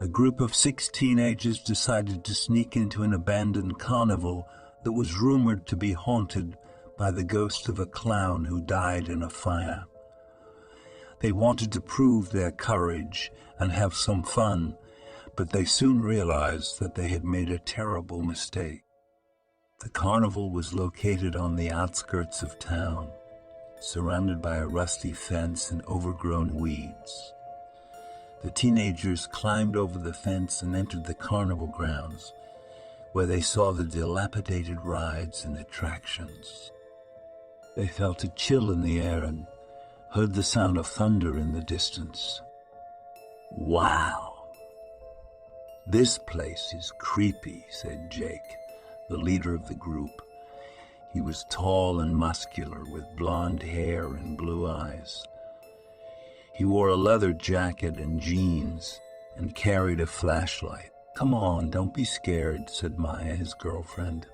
A group of 6 teenagers decided to sneak into an abandoned carnival that was rumored to be haunted by the ghost of a clown who died in a fire. They wanted to prove their courage and have some fun, but they soon realized that they had made a terrible mistake. The carnival was located on the outskirts of town, surrounded by a rusty fence and overgrown weeds. The teenagers climbed over the fence and entered the carnival grounds, where they saw the dilapidated rides and attractions. They felt a chill in the air and heard the sound of thunder in the distance. "Wow! This place is creepy," said Jake, the leader of the group. He was tall and muscular, with blonde hair and blue eyes. He wore a leather jacket and jeans and carried a flashlight. "Come on, don't be scared," said Maya, his girlfriend.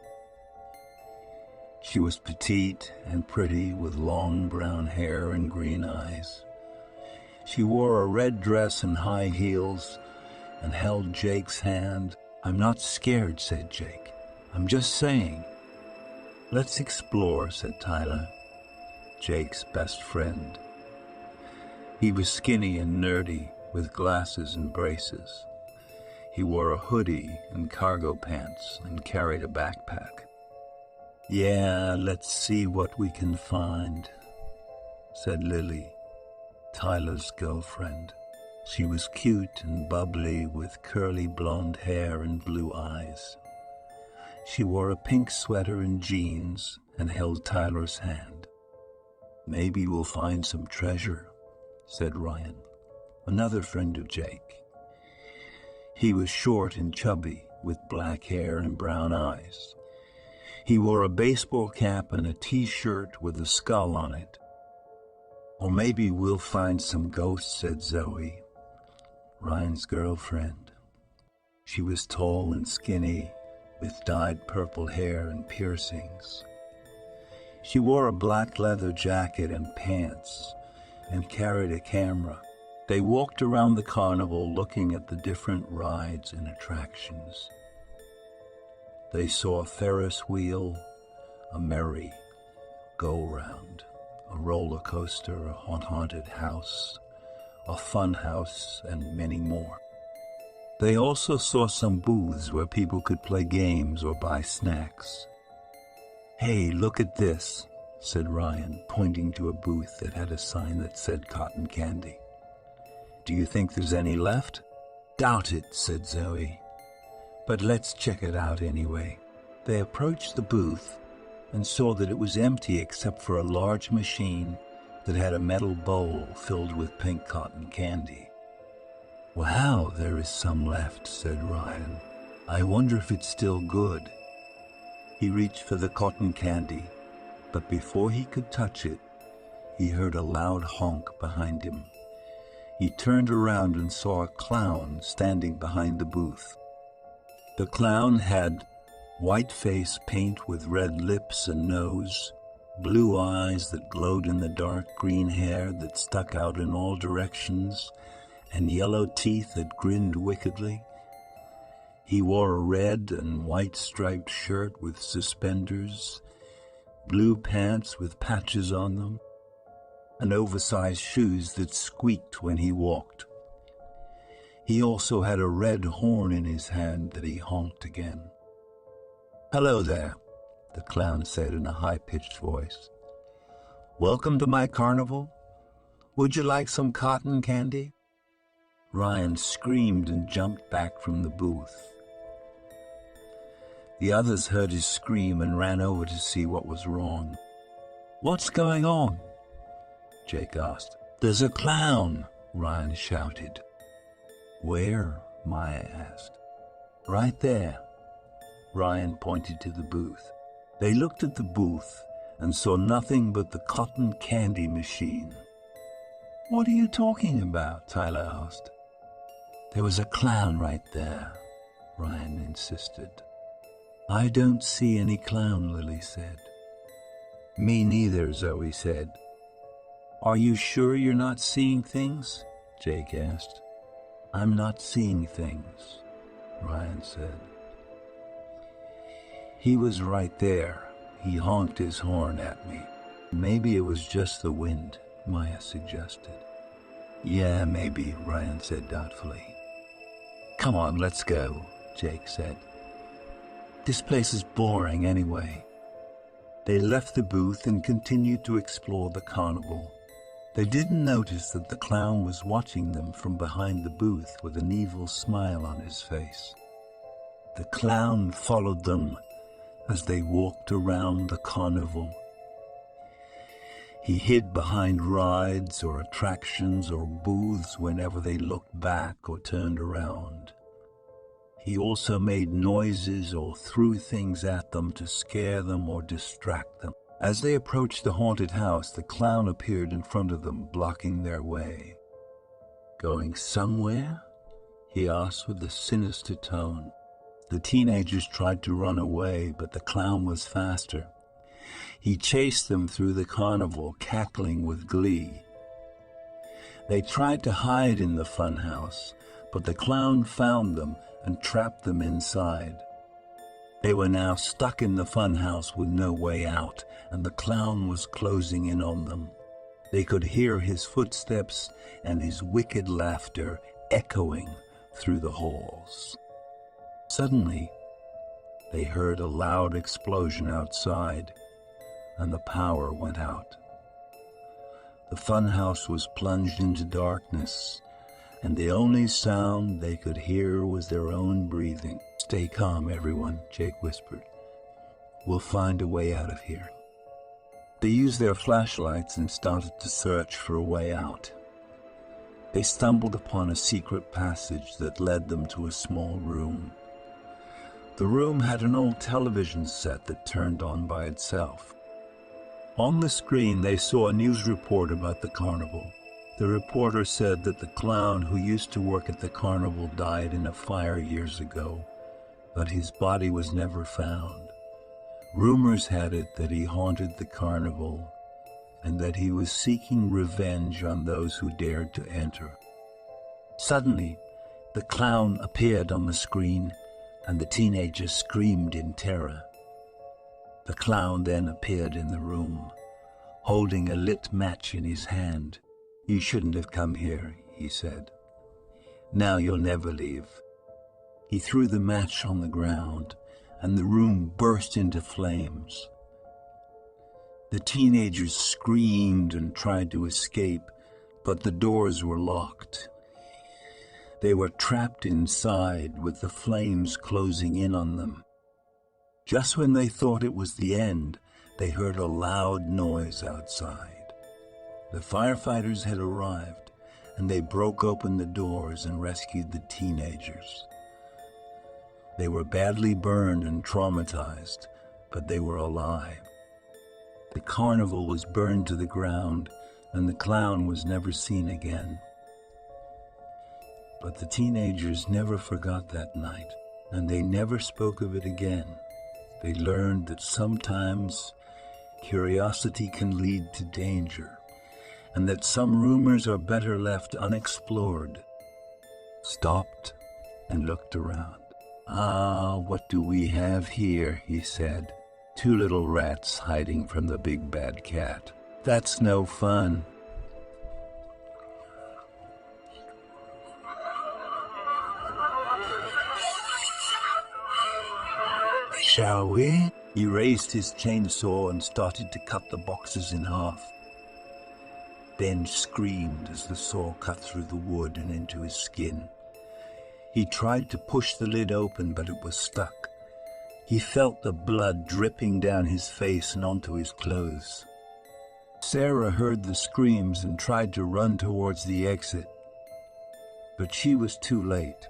She was petite and pretty, with long brown hair and green eyes. She wore a red dress and high heels and held Jake's hand. "I'm not scared," said Jake. "I'm just saying." "Let's explore," said Tyler, Jake's best friend. He was skinny and nerdy, with glasses and braces. He wore a hoodie and cargo pants and carried a backpack. "Yeah, let's see what we can find," said Lily, Tyler's girlfriend. She was cute and bubbly, with curly blonde hair and blue eyes. She wore a pink sweater and jeans and held Tyler's hand. "Maybe we'll find some treasure," said Ryan, another friend of Jake. He was short and chubby, with black hair and brown eyes. He wore a baseball cap and a t-shirt with a skull on it. "Or maybe we'll find some ghosts," said Zoe, Ryan's girlfriend. She was tall and skinny, with dyed purple hair and piercings. She wore a black leather jacket and pants and carried a camera. They walked around the carnival looking at the different rides and attractions. They saw a Ferris wheel, a merry-go-round, a roller coaster, a haunted house, a fun house, and many more. They also saw some booths where people could play games or buy snacks. "Hey, look at this," said Ryan, pointing to a booth that had a sign that said cotton candy. "Do you think there's any left?" "Doubt it," said Zoe. "But let's check it out anyway." They approached the booth and saw that it was empty except for a large machine that had a metal bowl filled with pink cotton candy. "Wow, there is some left," said Ryan. "I wonder if it's still good." He reached for the cotton candy, but before he could touch it, he heard a loud honk behind him. He turned around and saw a clown standing behind the booth. The clown had white face paint with red lips and nose, blue eyes that glowed in the dark green hair that stuck out in all directions, and yellow teeth that grinned wickedly. He wore a red and white striped shirt with suspenders, blue pants with patches on them, and oversized shoes that squeaked when he walked. He also had a red horn in his hand that he honked again. "Hello there," the clown said in a high-pitched voice. "Welcome to my carnival. Would you like some cotton candy?" Ryan screamed and jumped back from the booth. The others heard his scream and ran over to see what was wrong. "What's going on?" Jake asked. "There's a clown," Ryan shouted. "Where?" Maya asked. "Right there." Ryan pointed to the booth. They looked at the booth and saw nothing but the cotton candy machine. "What are you talking about?" Tyler asked. "There was a clown right there," Ryan insisted. "I don't see any clown," Lily said. "Me neither," Zoe said. "Are you sure you're not seeing things?" Jake asked. I'm not seeing things, Ryan said. He was right there. He honked his horn at me. Maybe it was just the wind, Maya suggested. Yeah, maybe, Ryan said doubtfully. Come on, let's go, Jake said. This place is boring anyway. They left the booth and continued to explore the carnival. They didn't notice that the clown was watching them from behind the booth with an evil smile on his face. The clown followed them as they walked around the carnival. He hid behind rides or attractions or booths whenever they looked back or turned around. He also made noises or threw things at them to scare them or distract them. As they approached the haunted house, the clown appeared in front of them, blocking their way. Going somewhere? He asked with a sinister tone. The teenagers tried to run away, but the clown was faster. He chased them through the carnival, cackling with glee. They tried to hide in the funhouse, but the clown found them and trapped them inside. They were now stuck in the funhouse with no way out, and the clown was closing in on them. They could hear his footsteps and his wicked laughter echoing through the halls. Suddenly, they heard a loud explosion outside, and the power went out. The funhouse was plunged into darkness, and the only sound they could hear was their own breathing. Stay calm, everyone, Jake whispered. We'll find a way out of here. They used their flashlights and started to search for a way out. They stumbled upon a secret passage that led them to a small room. The room had an old television set that turned on by itself. On the screen, they saw a news report about the carnival. The reporter said that the clown who used to work at the carnival died in a fire years ago, but his body was never found. Rumors had it that he haunted the carnival and that he was seeking revenge on those who dared to enter. Suddenly, the clown appeared on the screen, and the teenagers screamed in terror. The clown then appeared in the room, holding a lit match in his hand. You shouldn't have come here, he said. Now you'll never leave. He threw the match on the ground, and the room burst into flames. The teenagers screamed and tried to escape, but the doors were locked. They were trapped inside with the flames closing in on them. Just when they thought it was the end, they heard a loud noise outside. The firefighters had arrived, and they broke open the doors and rescued the teenagers. They were badly burned and traumatized, but they were alive. The carnival was burned to the ground, and the clown was never seen again. But the teenagers never forgot that night, and they never spoke of it again. They learned that sometimes curiosity can lead to danger, and that some rumors are better left unexplored. Stopped and looked around. Ah, what do we have here, he said. 2 little rats hiding from the big bad cat. That's no fun. Shall we? He raised his chainsaw and started to cut the boxes in half. Ben screamed as the saw cut through the wood and into his skin. He tried to push the lid open, but it was stuck. He felt the blood dripping down his face and onto his clothes. Sarah heard the screams and tried to run towards the exit, but she was too late.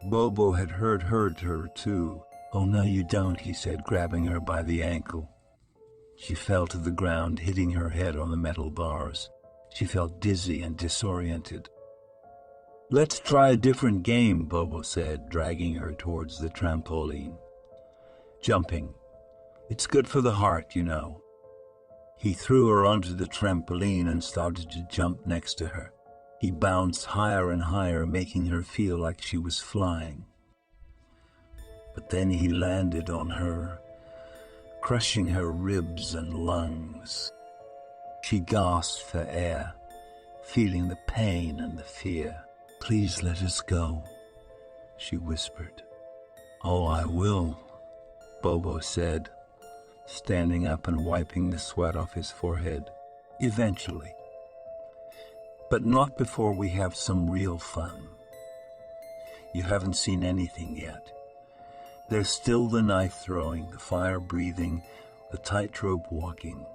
Bobo had heard her too. Oh, no, you don't, he said, grabbing her by the ankle. She fell to the ground, hitting her head on the metal bars. She felt dizzy and disoriented. Let's try a different game, Bobo said, dragging her towards the trampoline. Jumping. It's good for the heart, you know. He threw her onto the trampoline and started to jump next to her. He bounced higher and higher, making her feel like she was flying. But then he landed on her, crushing her ribs and lungs. She gasped for air, feeling the pain and the fear. "Please let us go," she whispered. "Oh, I will," Bobo said, standing up and wiping the sweat off his forehead. "Eventually. But not before we have some real fun. You haven't seen anything yet. There's still the knife throwing, the fire breathing, the tightrope walking.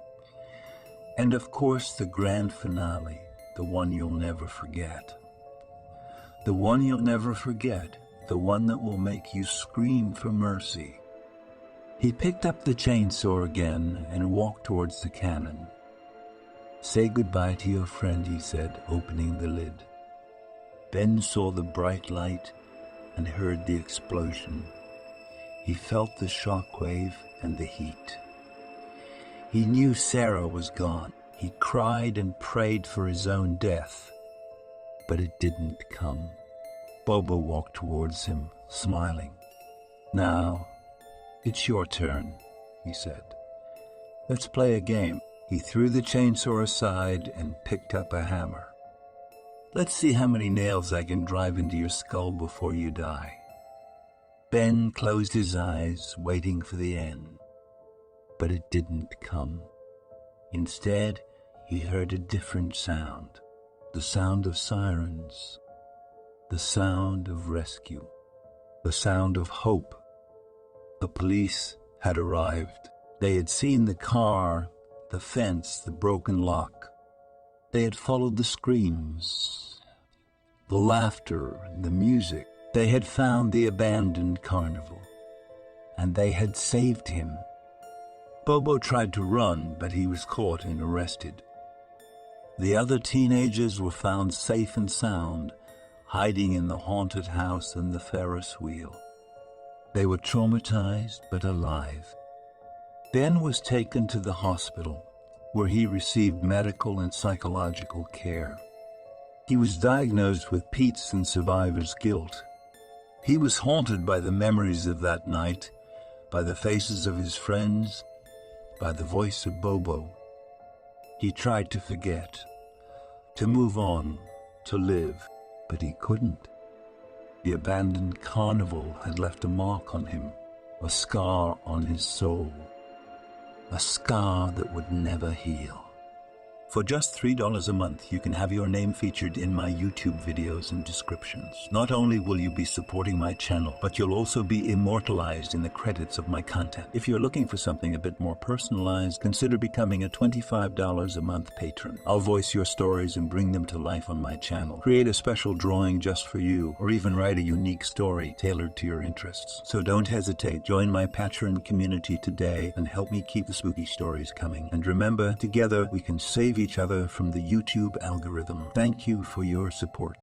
And of course the grand finale, the one you'll never forget. The one you'll never forget, the one that will make you scream for mercy." He picked up the chainsaw again and walked towards the cannon. "Say goodbye to your friend," he said, opening the lid. Ben saw the bright light and heard the explosion. He felt the shockwave and the heat. He knew Sarah was gone. He cried and prayed for his own death, but it didn't come. Bobo walked towards him, smiling. "Now, it's your turn," he said. "Let's play a game." He threw the chainsaw aside and picked up a hammer. "Let's see how many nails I can drive into your skull before you die." Ben closed his eyes, waiting for the end. But it didn't come. Instead, he heard a different sound. The sound of sirens. The sound of rescue. The sound of hope. The police had arrived. They had seen the car, the fence, the broken lock. They had followed the screams, the laughter, the music. They had found the abandoned carnival, and they had saved him. Bobo tried to run, but he was caught and arrested. The other teenagers were found safe and sound, hiding in the haunted house and the Ferris wheel. They were traumatized but alive. Ben was taken to the hospital, where he received medical and psychological care. He was diagnosed with PETS and survivor's guilt. He was haunted by the memories of that night, by the faces of his friends, by the voice of Bobo. He tried to forget, to move on, to live, but he couldn't. The abandoned carnival had left a mark on him, a scar on his soul, a scar that would never heal. For just $3 a month, you can have your name featured in my YouTube videos and descriptions. Not only will you be supporting my channel, but you'll also be immortalized in the credits of my content. If you're looking for something a bit more personalized, consider becoming a $25 a month patron. I'll voice your stories and bring them to life on my channel. Create a special drawing just for you, or even write a unique story tailored to your interests. So don't hesitate. Join my patron community today and help me keep the spooky stories coming. And remember, together we can save each other from the YouTube algorithm. Thank you for your support.